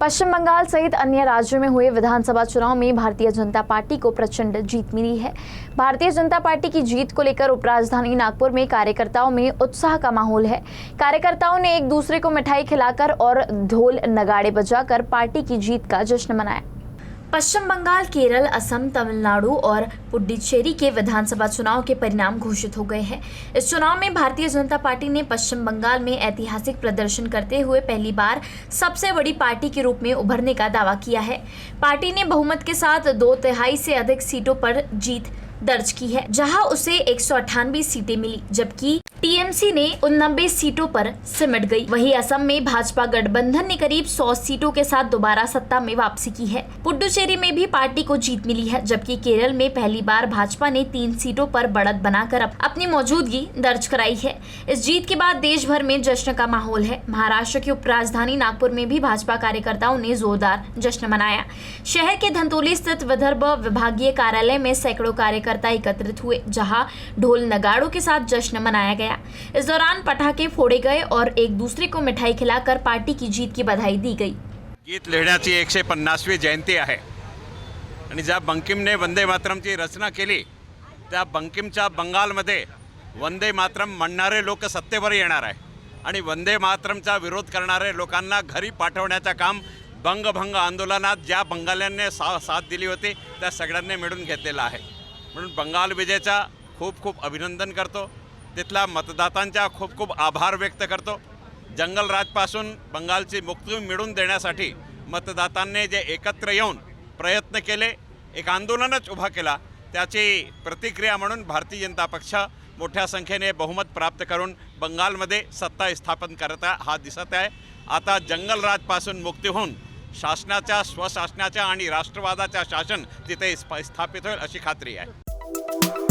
पश्चिम बंगाल सहित अन्य राज्यों में हुए विधानसभा चुनाव में भारतीय जनता पार्टी को प्रचंड जीत मिली है। भारतीय जनता पार्टी की जीत को लेकर उपराजधानी नागपुर में कार्यकर्ताओं में उत्साह का माहौल है। कार्यकर्ताओं ने एक दूसरे को मिठाई खिलाकर और ढोल नगाड़े बजाकर पार्टी की जीत का जश्न मनाया। पश्चिम बंगाल, केरल, असम, तमिलनाडु और पुडुचेरी के विधानसभा चुनाव के परिणाम घोषित हो गए हैं। इस चुनाव में भारतीय जनता पार्टी ने पश्चिम बंगाल में ऐतिहासिक प्रदर्शन करते हुए पहली बार सबसे बड़ी पार्टी के रूप में उभरने का दावा किया है। पार्टी ने बहुमत के साथ 2/3 से अधिक सीटों पर जीत दर्ज की है, जहां उसे 198 सीटें मिली, जबकि टीएमसी ने 89 सीटों पर सिमट गई। वहीं असम में भाजपा गठबंधन ने करीब 100 सीटों के साथ दोबारा सत्ता में वापसी की है। पुडुचेरी में भी पार्टी को जीत मिली है, जबकि केरल में पहली बार भाजपा ने 3 सीटों पर बढ़त बनाकर अपनी मौजूदगी दर्ज कराई है। इस जीत के बाद देश भर में जश्न का माहौल है। महाराष्ट्र की उपराजधानी नागपुर में भी भाजपा कार्यकर्ताओं ने जोरदार जश्न मनाया। शहर के धंतोली स्थित विदर्भ विभागीय कार्यालय में सैकड़ों कार्यकर्ता एकत्रित हुए, जहां ढोल नगाड़ों के साथ जश्न मनाया गया। इस दौरान पटाखे फोड़े गए और एक दूसरे को मिठाई खिलाकर पार्टी की जीत की बधाई दी गई। गीत लिहिण्याची 150वी जयंती आहे आणि ज्या बंकिमने वंदे मातरमची रचना केली त्या बंकिमच्या बंगालमध्ये वंदे मातरम म्हणणारे लोक सत्तेवर येणार आहे आणि वंदे मातरमचा विरोध करणारे लोकांना घरी पाठवण्याचं काम बंगभंग आंदोलनात ज्या बंगाल्यांनी साथ दिली होती त्या सगळ्यांनी मिळून घेतलेलं आहे। म्हणून बंगाल विजेचा खूप खूप अभिनंदन करतो, तिथला मतदातांचा खूप खूप आभार व्यक्त करतो। जंगलराजपासून बंगालची मुक्ती मिळवून देण्यासाठी मतदातांनी जे एकत्र येऊन प्रयत्न केले, एक आंदोलनच उभा केला, त्याची प्रतिक्रिया म्हणून भारतीय जनता पक्ष मोठ्या संख्येने बहुमत प्राप्त करून बंगालमध्ये सत्ता स्थापन करता हा दिसत आहे। आता जंगलराजपासून मुक्ती होऊन शासनाच्या, स्वशासनाच्या आणि राष्ट्रवादाच्या शासन तिथे स्थापित होईल अशी खात्री आहे।